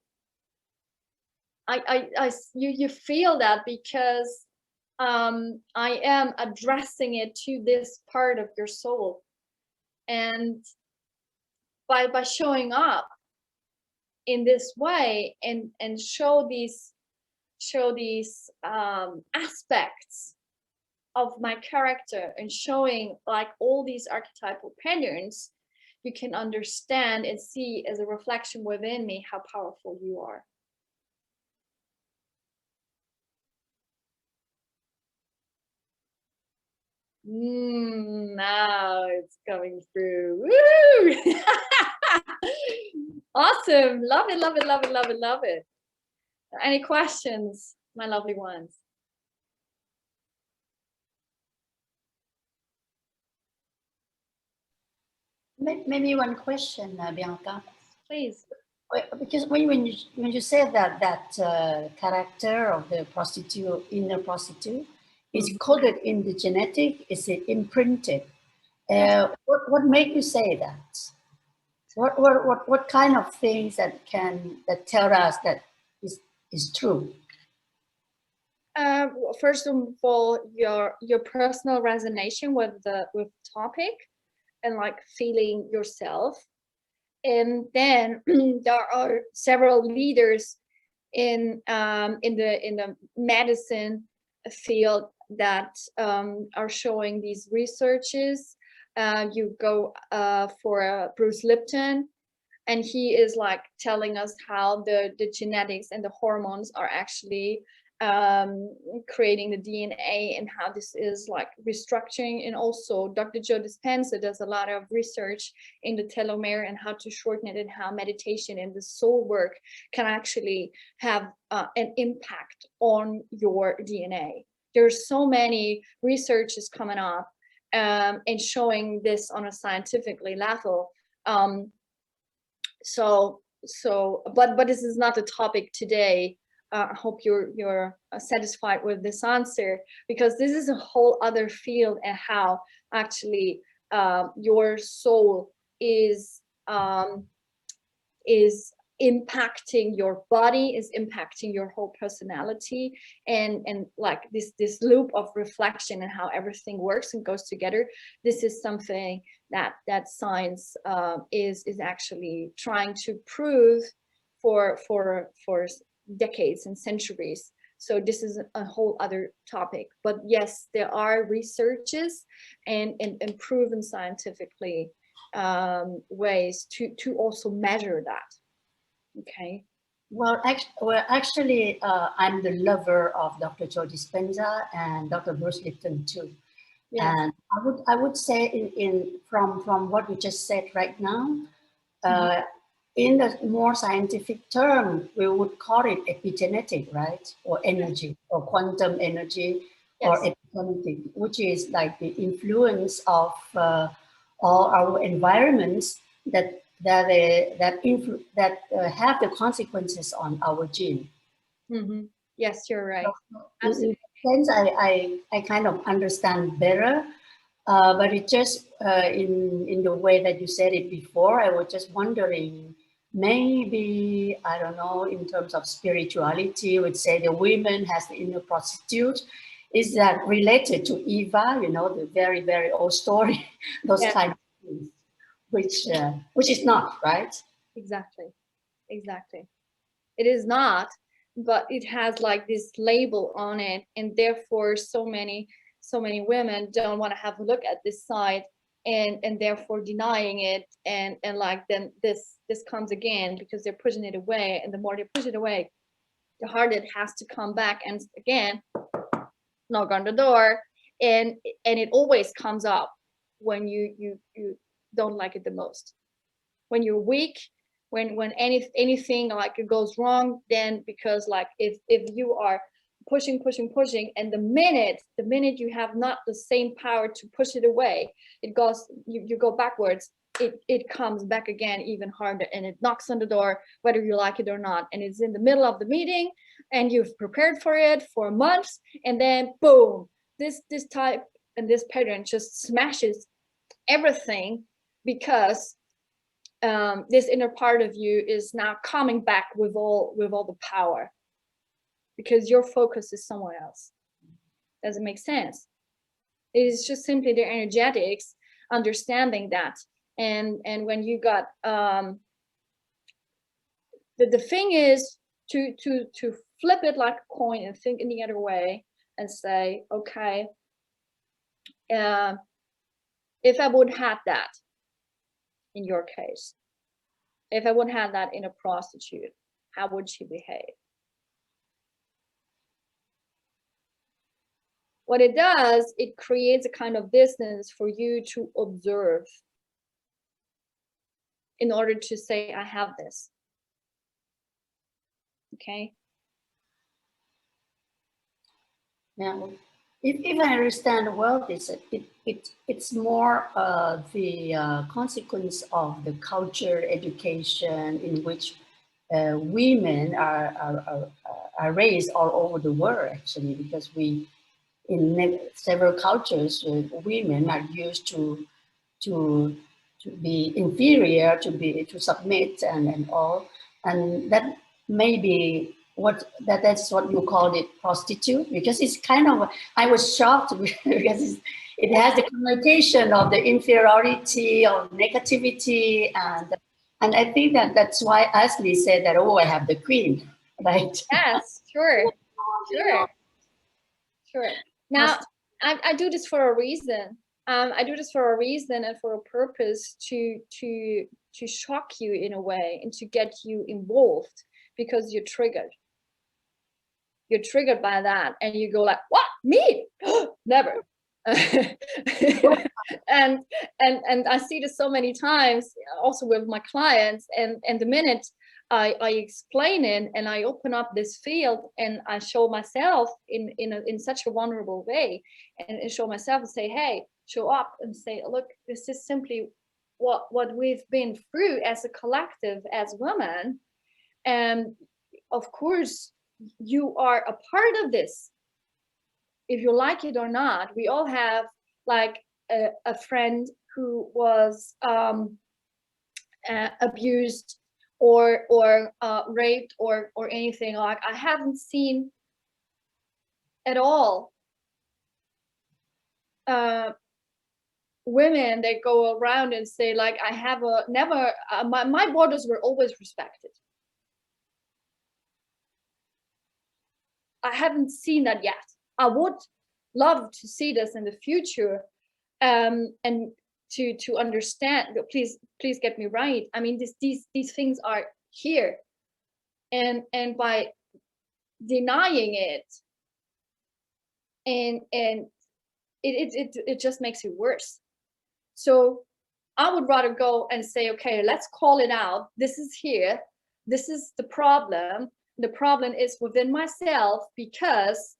S2: You feel that because I am addressing it to this part of your soul, and by showing up in this way and show these aspects of my character and showing like all these archetypal patterns, you can understand and see as a reflection within me how powerful you are. Now it's coming through. Woo! Awesome. Love it, love it, love it, love it, love it. Any questions, my lovely ones?
S3: Maybe one question, Bianca.
S2: Please.
S3: Because when you say that character of the prostitute, inner prostitute, is coded in the genetic, is it imprinted? What made you say that? What kind of things that tell us that is true?
S2: First of all, your personal resonance with the topic, and like feeling yourself. And then there are several leaders in the medicine field that are showing these researches. You go for Bruce Lipton, and he is like telling us how the genetics and the hormones are actually creating the DNA, and how this is like restructuring. And also Dr. Joe Dispenza does a lot of research in the telomere and how to shorten it, and how meditation and the soul work can actually have an impact on your DNA. There's so many researches coming up and showing this on a scientifically level. But this is not the topic today. I hope you're satisfied with this answer, because this is a whole other field, and how actually your soul is impacting your body, is impacting your whole personality, and like this loop of reflection and how everything works and goes together. This is something that science is actually trying to prove for decades and centuries. So this is a whole other topic. But yes, there are researches and proven scientifically ways to also measure that. Okay.
S3: Well, actually, I'm the lover of Dr. Joe Dispenza and Dr. Bruce Lipton too. Yeah. And I would say from what you just said right now, in the more scientific term, we would call it epigenetic, right? Or energy, or quantum energy, yes. Or epigenetic, which is like the influence of all our environments that have the consequences on our gene.
S2: Yes, you're right.
S3: So, absolutely. In a sense, I kind of understand better, but it just in the way that you said it before, I was just wondering, maybe, I don't know, in terms of spirituality, would say the women has the inner prostitute. Is that related to Eva, you know, the very, very old story, those kind of things, which is not, right?
S2: Exactly. It is not, but it has like this label on it, and therefore so many women don't want to have a look at this side, and therefore denying it, and like then this comes again because they're pushing it away, and the more they push it away, the harder it has to come back and again knock on the door, and it always comes up when you don't like it the most, when you're weak, when anything like it goes wrong, then because like if you are pushing, and the minute you have not the same power to push it away, it goes, you go backwards, it comes back again even harder, and it knocks on the door whether you like it or not, and it's in the middle of the meeting and you've prepared for it for months, and then boom, this type and this pattern just smashes everything, because this inner part of you is now coming back with all the power, because your focus is somewhere else. Does it make sense? It is just simply their energetics understanding that, and when you got the thing is to flip it like a coin and think in the other way and say, okay, if I would have that in your case, if I would have that in a prostitute, how would she behave? What it does, it creates a kind of distance for you to observe in order to say, I have this. Okay.
S3: Now, if I understand well, it's more the consequence of the culture education in which women are raised all over the world, actually, because in several cultures, women are used to be inferior, to submit and all, and that may be that's what you call it, prostitute, because it's kind of, I was shocked because it has the connotation of the inferiority or negativity, and I think that's why Ashley said that, oh, I have the queen, right?
S2: Yes, sure. Now, I do this for a reason. I do this for a reason and for a purpose, to shock you in a way and to get you involved, because you're triggered. You're triggered by that, and you go like, what, me? Never. and I see this so many times also with my clients, and the minute I explain it and I open up this field and I show myself in such a vulnerable way, and show myself and say, hey, show up and say, look, this is simply what we've been through as a collective, as women, and of course you are a part of this, if you like it or not. We all have like a friend who was abused or raped or anything. Like, I haven't seen at all women that go around and say like, I have never my borders were always respected. I haven't seen that yet. I would love to see this in the future, and to understand. Please get me right. I mean, these things are here, and by denying it, and it just makes it worse. So I would rather go and say, okay, let's call it out. This is here. This is the problem. The problem is within myself, because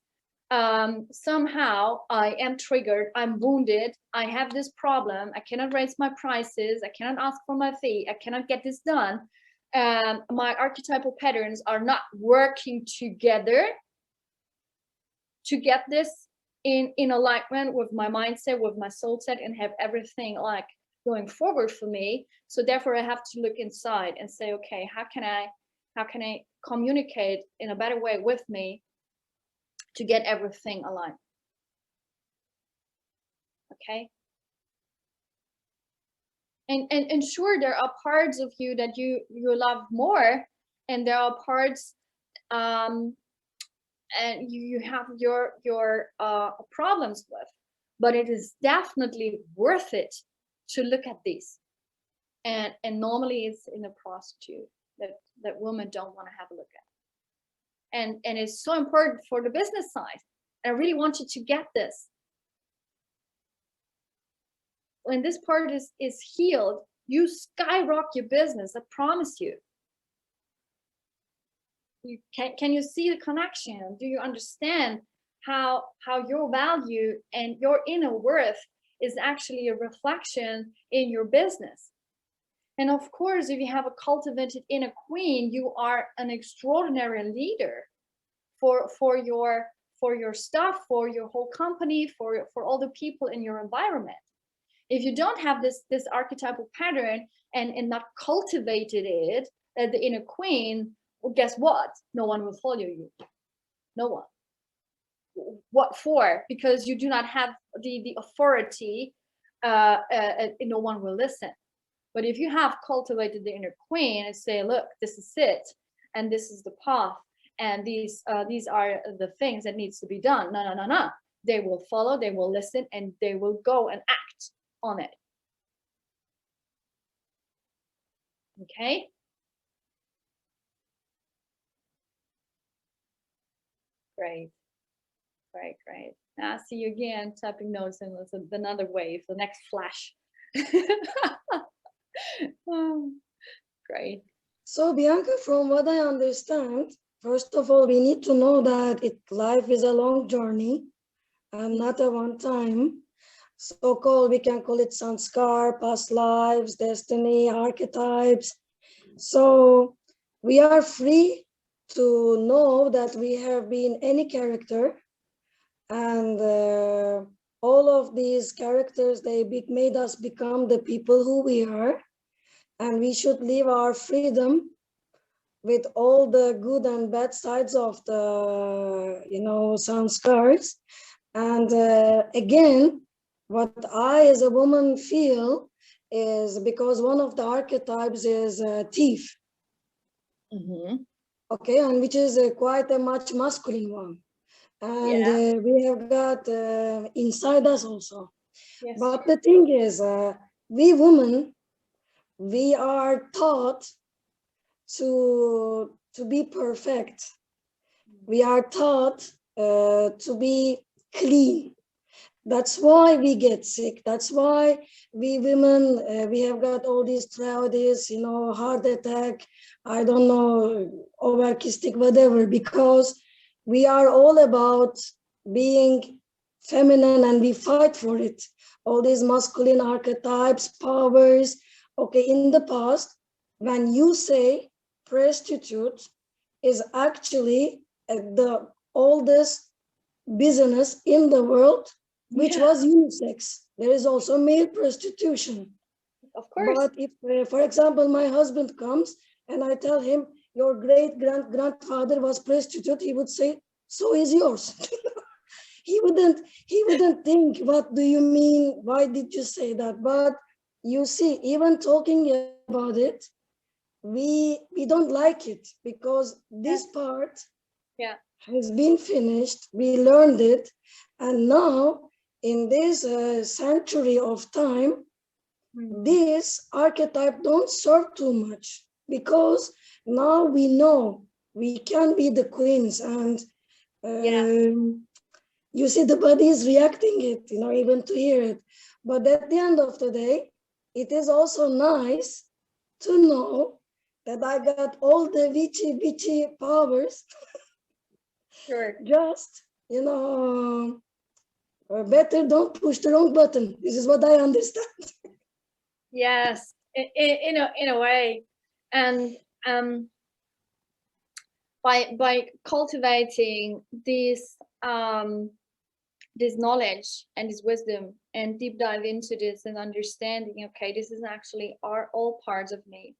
S2: somehow I am triggered, I'm wounded, I have this problem, I cannot raise my prices, I cannot ask for my fee, I cannot get this done. My archetypal patterns are not working together to get this in alignment with my mindset, with my soul set, and have everything like going forward for me. So therefore I have to look inside and say, okay, how can I communicate in a better way with me to get everything aligned? Okay. And sure, there are parts of you that you love more, and there are parts and you have your problems with, but it is definitely worth it to look at these. And normally it's in a prostitute that women don't want to have a look at. And it's so important for the business side. I really want you to get this. When this part is healed, you skyrocket your business, I promise you. Can you see the connection? Do you understand how your value and your inner worth is actually a reflection in your business? And of course, if you have a cultivated inner queen, you are an extraordinary leader for your stuff, for your whole company, for all the people in your environment. If you don't have this archetypal pattern and not cultivated it, the inner queen, well, guess what? No one will follow you. No one. What for? Because you do not have the authority. No one will listen. But if you have cultivated the inner queen and say, look, this is it, and this is the path, and these are the things that needs to be done. No. They will follow, they will listen, and they will go and act on it. Okay? Great. Now I see you again typing notes, and there's another wave, the next flash. Oh, great.
S1: So Bianca, from what I understand, first of all, we need to know that life is a long journey and not a one time. So-called, we can call it sanskar, past lives, destiny, archetypes. So we are free to know that we have been any character, and all of these characters, they made us become the people who we are, and we should live our freedom with all the good and bad sides of the, sanskars. And again, what I as a woman feel is because one of the archetypes is a thief.
S2: Mm-hmm.
S1: Okay, and which is quite a much masculine one. And we have got inside us also.
S2: Yes.
S1: But the thing is, we women, we are taught to be perfect. We are taught to be clean. That's why we get sick. That's why we women, we have got all these tragedies, heart attack, I don't know, overkistic, whatever, because we are all about being feminine and we fight for it. All these masculine archetypes, powers. Okay, in the past, when you say prostitute is actually the oldest business in the world, which was unisex. There is also male prostitution.
S2: Of course.
S1: But if, for example, my husband comes and I tell him, your great-grandfather was prostitute, he would say, so is yours. He wouldn't think, what do you mean? Why did you say that? But you see, even talking about it, we don't like it because this part has been finished. We learned it. And now in this century of time, this archetype don't serve too much because now we know we can be the queens, and you see the body is reacting it, even to hear it. But at the end of the day, it is also nice to know that I got all the witchy powers.
S2: Sure.
S1: Just, better don't push the wrong button. This is what I understand.
S2: Yes, in a way, and by cultivating this knowledge and this wisdom and deep dive into this and understanding, okay, this is actually all parts of me.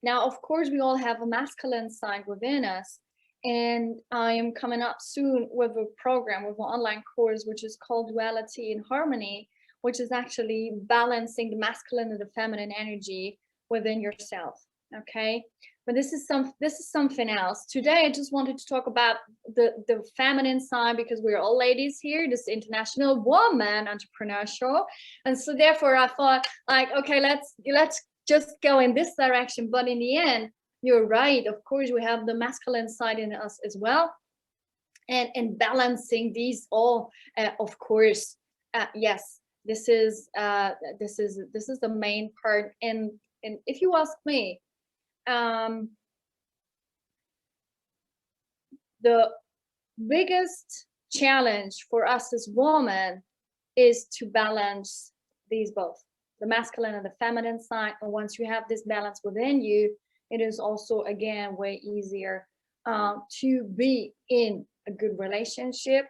S2: Now, of course, we all have a masculine side within us, and I am coming up soon with a program, with an online course, which is called Duality in Harmony, which is actually balancing the masculine and the feminine energy within yourself. Okay, But this is something else. Today, I just wanted to talk about the feminine side, because we're all ladies here, this International Woman Entrepreneur Show. And so therefore I thought, like, okay, let's just go in this direction. But in the end, you're right. Of course, we have the masculine side in us as well. And balancing these all, of course, yes, this is the main part. And if you ask me, the biggest challenge for us as women is to balance these both, the masculine and the feminine side. And once you have this balance within you, it is also, again, way easier to be in a good relationship,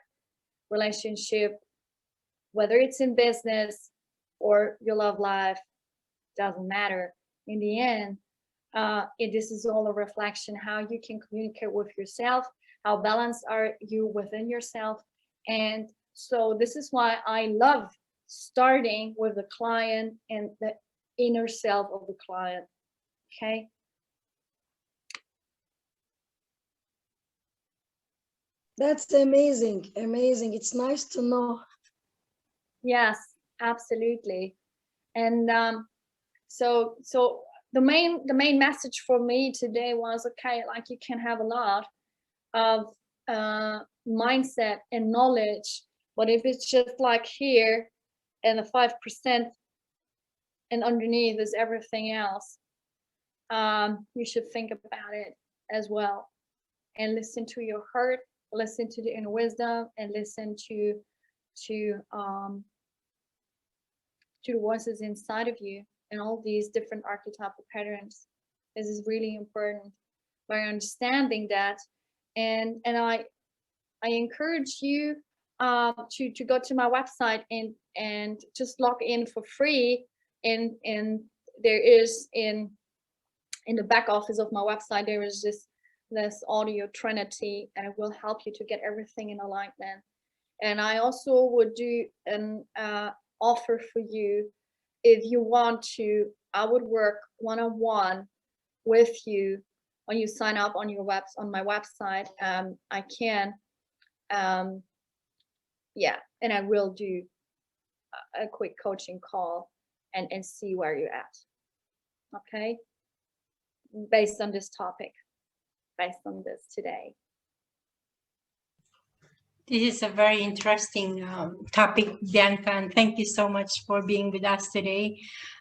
S2: whether it's in business or your love life, doesn't matter. In the end, this is all a reflection how you can communicate with yourself, how balanced are you within yourself. And so this is why I love starting with the client and the inner self of the client. Okay.
S1: That's amazing. Amazing. It's nice to know.
S2: Yes, absolutely. And so the main message for me today was, okay, like, you can have a lot of mindset and knowledge, but if it's just like here and the 5% and underneath is everything else, you should think about it as well, and listen to your heart, listen to the inner wisdom, and listen to the voices inside of you and all these different archetypal patterns. This is really important. By understanding that, and I encourage you to go to my website and just log in for free. And there is in the back office of my website, there is this audio trinity, and it will help you to get everything in alignment. And I also would do an offer for you. If you want to, I would work one-on-one with you when you sign up on my website. I can, yeah, and I will do a quick coaching call and see where you're at. Okay, based on this topic, based on this today.
S4: This is a very interesting topic, Bianca, and thank you so much for being with us today.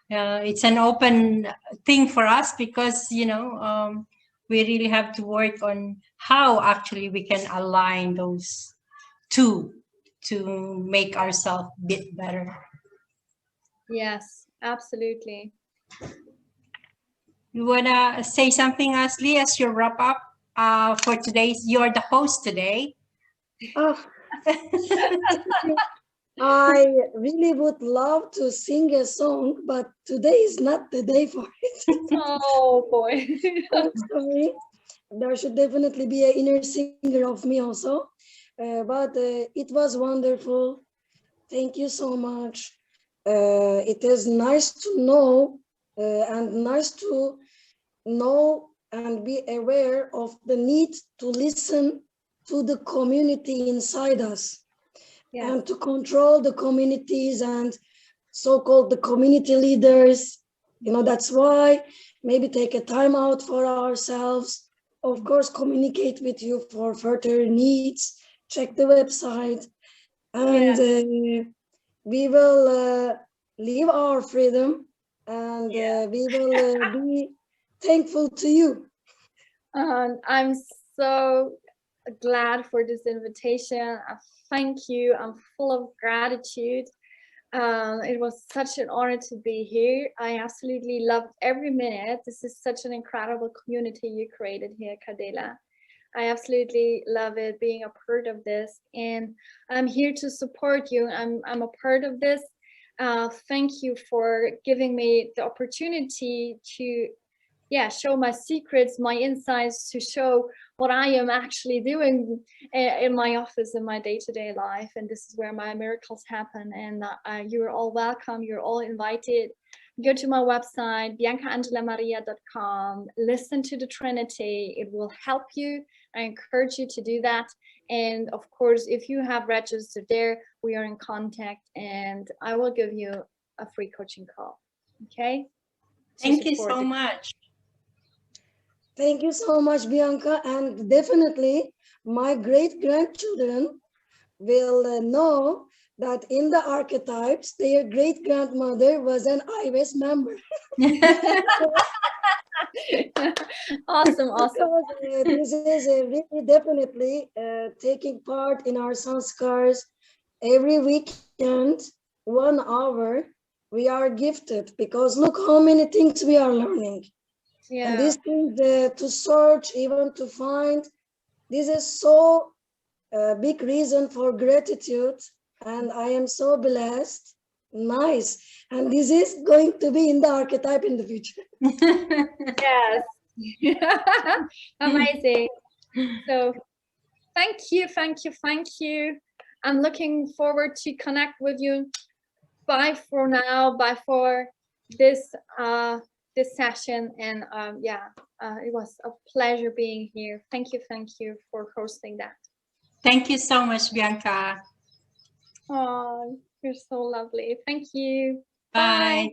S4: It's an open thing for us because, we really have to work on how actually we can align those two to make ourselves a bit better.
S2: Yes, absolutely.
S4: You want to say something, Ashley, as you wrap up for today's, you're the host today.
S1: Oh, I really would love to sing a song, but today is not the day for it.
S2: Oh boy.
S1: I'm sorry. There should definitely be an inner singer of me also. But it was wonderful. Thank you so much. It is nice to know and nice to know and be aware of the need to listen to the community inside us. Yes. And to control the communities and so-called the community leaders. That's why maybe take a time out for ourselves. Of course, communicate with you for further needs. Check the website. And we will live our freedom, and we will be thankful to you.
S2: I'm so glad for this invitation. Thank you. I'm full of gratitude. It was such an honor to be here. I absolutely loved every minute. This is such an incredible community you created here, Kadela. I absolutely love it, being a part of this, and I'm here to support you. I'm a part of this. Thank you for giving me the opportunity to show my secrets, my insights, to show what I am actually doing in my office, in my day-to-day life. And this is where my miracles happen. And you're all welcome. You're all invited. go to my website, biancaangelamaria.com, listen to the Trinity. It will help you. I encourage you to do that. And of course, if you have registered there, we are in contact and I will give you a free coaching call. Okay?
S4: Thank you so much.
S1: Thank you so much, Bianca. And definitely, my great-grandchildren will know that in the archetypes, their great-grandmother was an IWS member.
S2: Awesome, awesome.
S1: This is really definitely taking part in our sanskars every weekend, 1 hour. We are gifted because look how many things we are learning.
S2: Yeah.
S1: And these things to search, even to find, this is so big reason for gratitude. And I am so blessed. Nice. And this is going to be in the archetype in the future.
S2: Yes. Amazing. So thank you, thank you, thank you. I'm looking forward to connect with you. Bye for now. Bye for this this session. And it was a pleasure being here. Thank you for hosting that.
S4: Thank you so much, Bianca.
S2: Oh, you're so lovely. Thank you.
S4: Bye.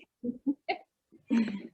S2: Bye.